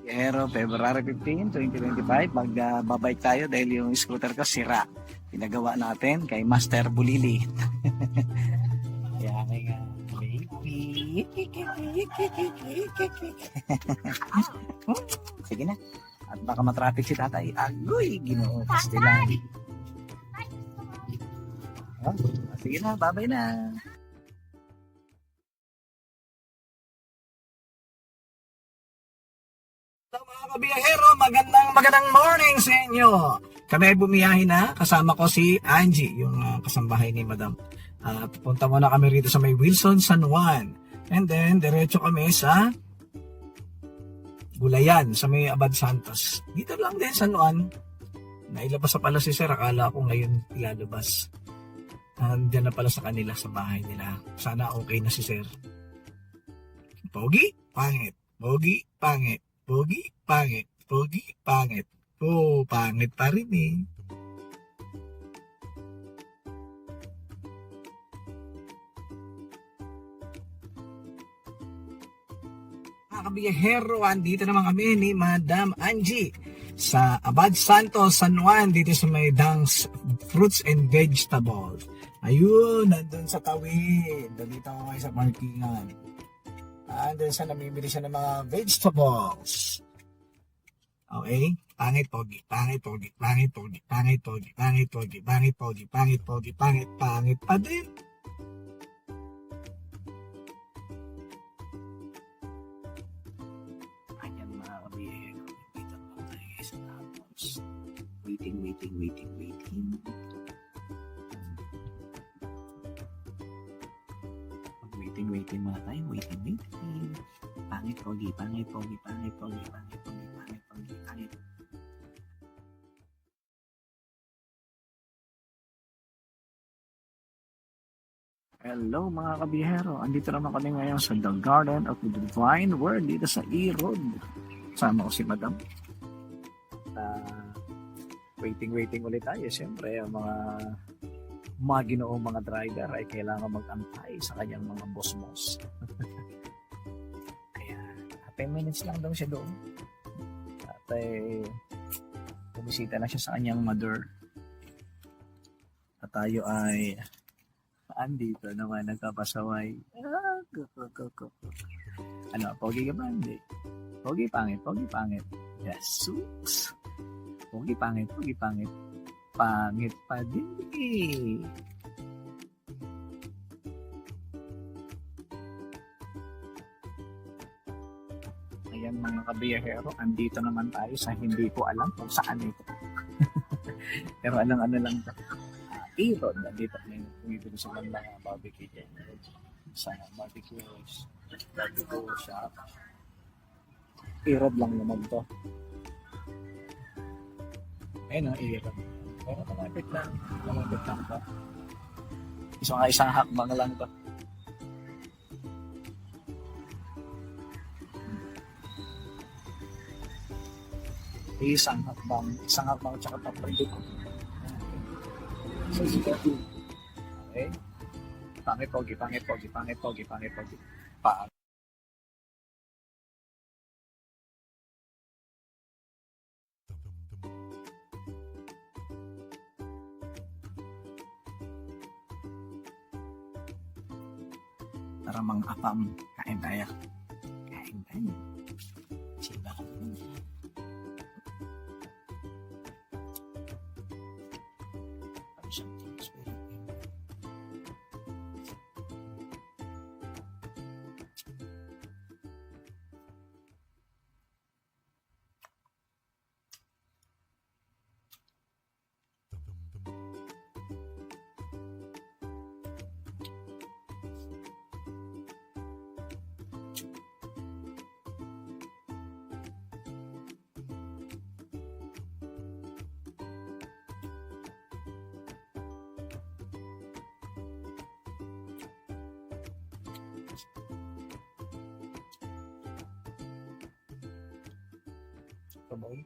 Pero February 15, 2025, magbabike tayo dahil yung scooter ko sira. Pinagawa natin kay Master Bulili. Kaya nga, baby. Sige na. At baka matraffic si tatay. Agoy, ginoo. Pastilan. Oh, sige na, babay na. So, mga kabiyahero, magandang morning sa inyo. Kami ay bumiyahin na, kasama ko si Angie, yung kasambahay ni Madam. Punta muna kami rito sa may Wilson, San Juan. And then, diretso kami sa Gulayan, sa may Abad Santos. Dito lang din, San Juan. Nailabas na pala si Sir, akala ko ngayon ilalabas. Diyan na pala sa kanila, sa bahay nila. Sana okay na si Sir. Pogi, pangit. Pogi, pangit. Pogi, pangit. Pogi, pangit. Oh, pangit pa rin eh. Mga kabiyahero, andito naman kami ni Madam Angie sa Abad Santos, San Juan, dito sa may Dang's Fruits and Vegetables. Ayun, nandun sa tawid. Dito ako kayo sa parkingan. Andun sa namimili siya ng mga vegetables. Okay? Pangit, pogi, pangit, pogi, pangit, pogi, pangit, pogi, pangit, pogi, pangit, pogi, pangit, pogi, pangit, pangit pa din. Ayan mga kabiyero. Dito lang tayo sa tapos. Waiting. Waiting muna tayo. Waiting. Pangit, pogi, pangit, pogi, pangit, pogi, pangit, pogi, pangit, pogi, pangit. Hello mga kabihero, andito naman kami ngayon sa The Garden of the Divine Word dito sa E-Road. Sama ko si Madam. Waiting ulit tayo. Siyempre, ang mga ginoong mga driver ay kailangan mag-antay sa kanyang mga boss. Kaya 10 minutes lang daw siya doon. At bumisita na siya sa kanyang mother. At tayo ay andito naman nagkapasaway. Ano, pogi ka ba? Hindi. Pogi pangit. Jesus. Pogi pangit. Pangit pa din eh. Ayan mga kabiyahero, andito naman tayo sa hindi ko alam kung saan ito. Pero ano lang ito. E-Road, nandito may bumibili sila ng mga barbecue dyan. Sa barbecue shop. E-Road lang naman to. Ayun ang E-Road. Pero malapit lang to. Isang hakbang lang to. Isang hakbang tsaka papalit. So, okay. Pangit, pogi. Tara mga apam, kain tayo. Siba. Sabay.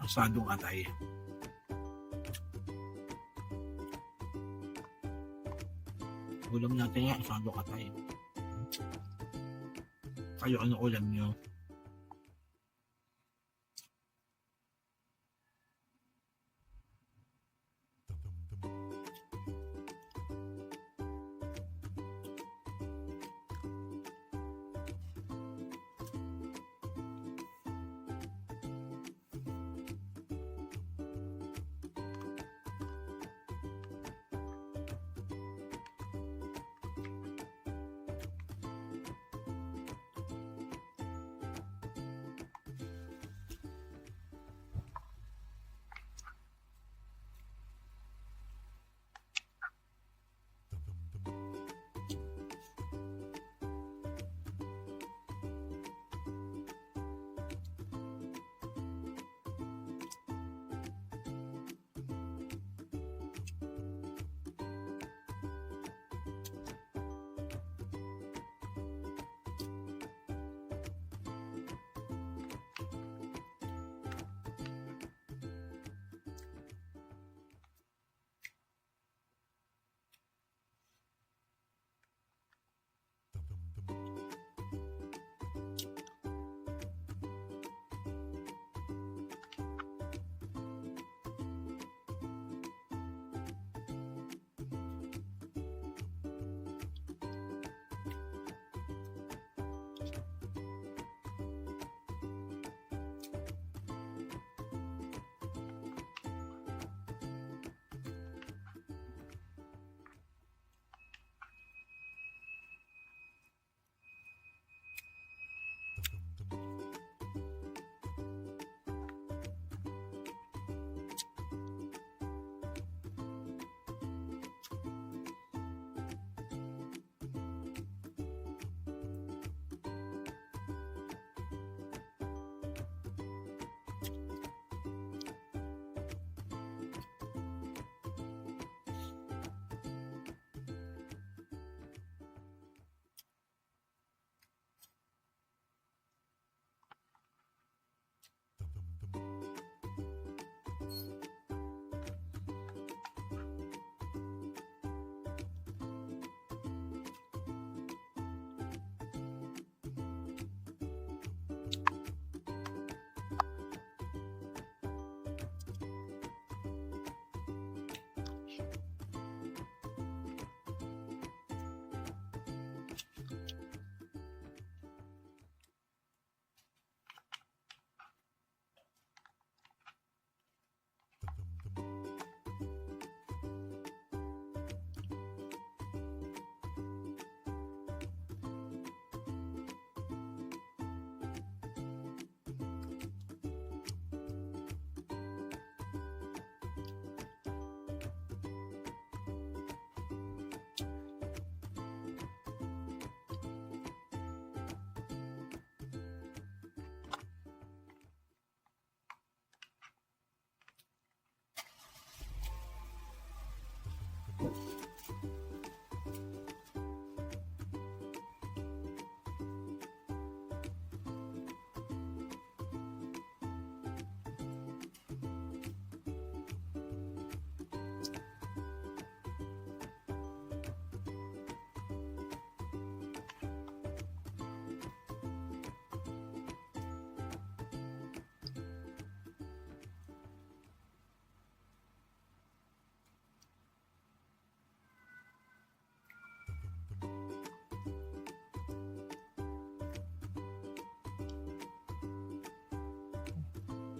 Asadong atay. Ulam natin nga, asadong atay. Kayo, ano ulam nyo?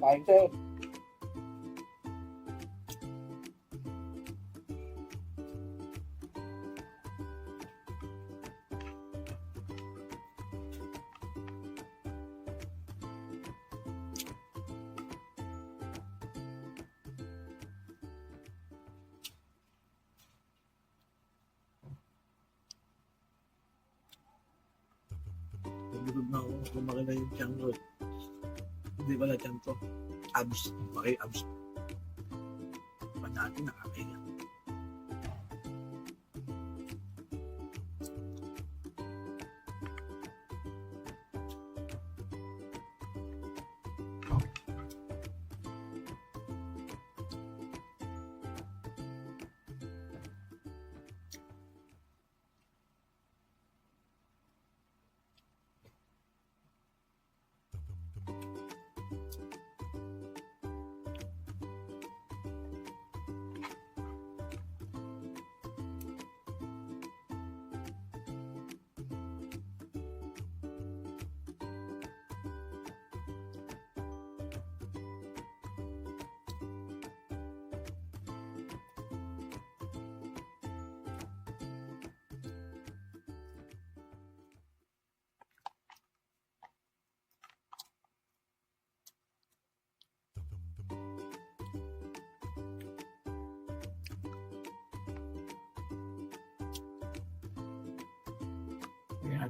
Kain sir. Nagulog na ako. Lumaki na yung tiyan ko. Hindi pala tiyan to. Abs. Lumaki abs. Pa dati nakakaya.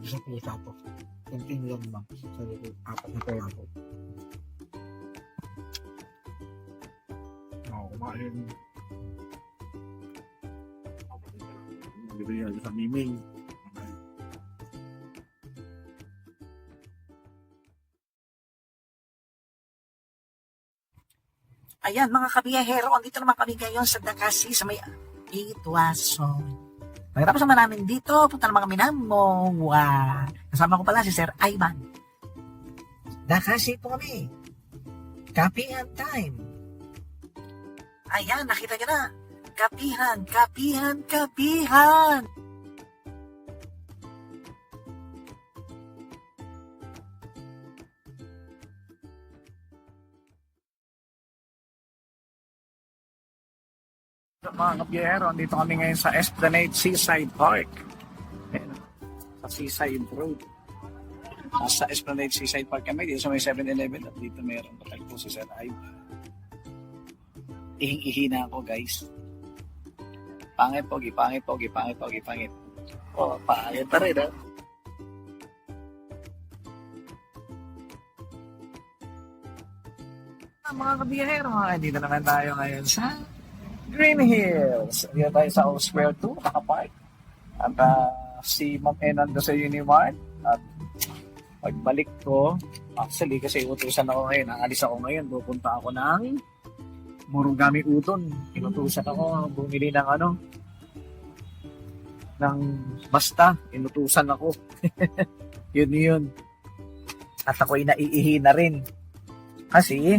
sa pusa po. Kunting lang ba? Sabi ko, 4 na pera po. Oo, kumain. Bibigyan sa miming. Ayan mga kabiyahero, andito naman kami ngayon sa Dakasi sa may Ituason. Pagkatapos naman namin dito, punta naman kami ng MOA. Kasama ko pala si Sir Ivan. Dakasi po kami. Kapihan time. Ayan, nakita nyo na. Kapihan, kapihan, kapihan. Mga kapiyero, andito kami ngayon sa Esplanade Seaside Park. Ayan, sa Seaside Road. Nasa Esplanade Seaside Park kami. Dito sa may 7-Eleven. At dito mayroon pa po si Sir Ivan. Ihing-ihi na ako guys. Pangit, pogi, pangit, pogi, pangit, pogi, pangit. O, pangit pa rin, ha? Mga kabiyero, andito naman tayo ngayon sa Green Hills. Dito tayo sa O Square 2, nakapark. At si Ma'am E nando sa Unimart. At pagbalik ko, actually kasi utusan ako ngayon, naalis ako ngayon, pupunta ako ng Murugami Udon. Inutusan ako, bumili ng ng basta, inutusan ako. yun. At ako'y naiihi na rin. Kasi,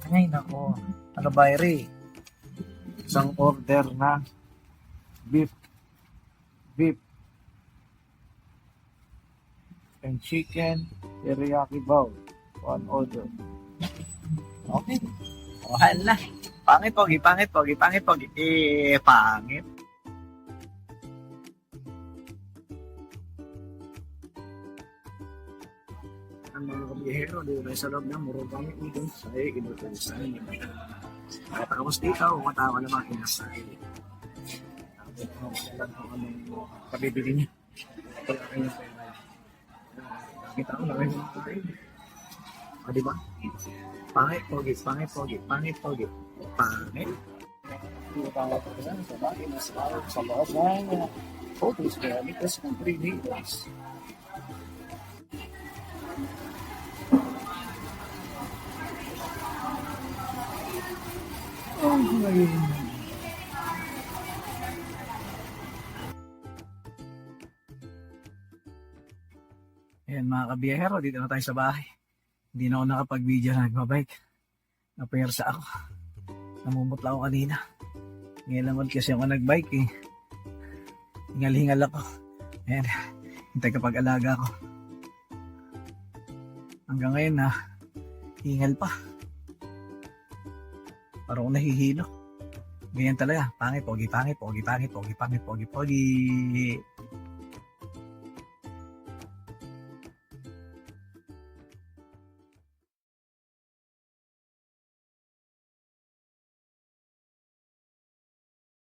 ay nako, ano ba rin? Isang order na beef and chicken teriyaki bowl. One order. Okay. Wala. Pangit, pogi, pangit, pogi, pangit, pogi. Pangit. Ang mga kabiyero, dito tayo sa loob ng Murugami Udon sa inutusan. Tapos dito, umatawa naman kinasay. Pabibili niya. Kita ko lang yung mga diba? Pangit, pogi, pangit, pogi, pangit, pogi. Pangit. Dito tayo sa bagay na sa loob ng photos kaya likas ng 3 meters. Oh, ngayon. Ayan mga kabiyahero, dito na tayo sa bahay. Hindi na ako nakapag-video na nagbabike. Napersa ako. Namumutla ako kanina. Ngayon naman kasi ako nagbike eh. Hingal-hingal ako. Ayan, hintay kapag alaga ko. Hanggang ngayon na, hingal pa. Parang ako nahihilo. Ganyan talaga. Pangit, pogi, pangit, pogi, pangit, pogi, pangit, pogi, pogi.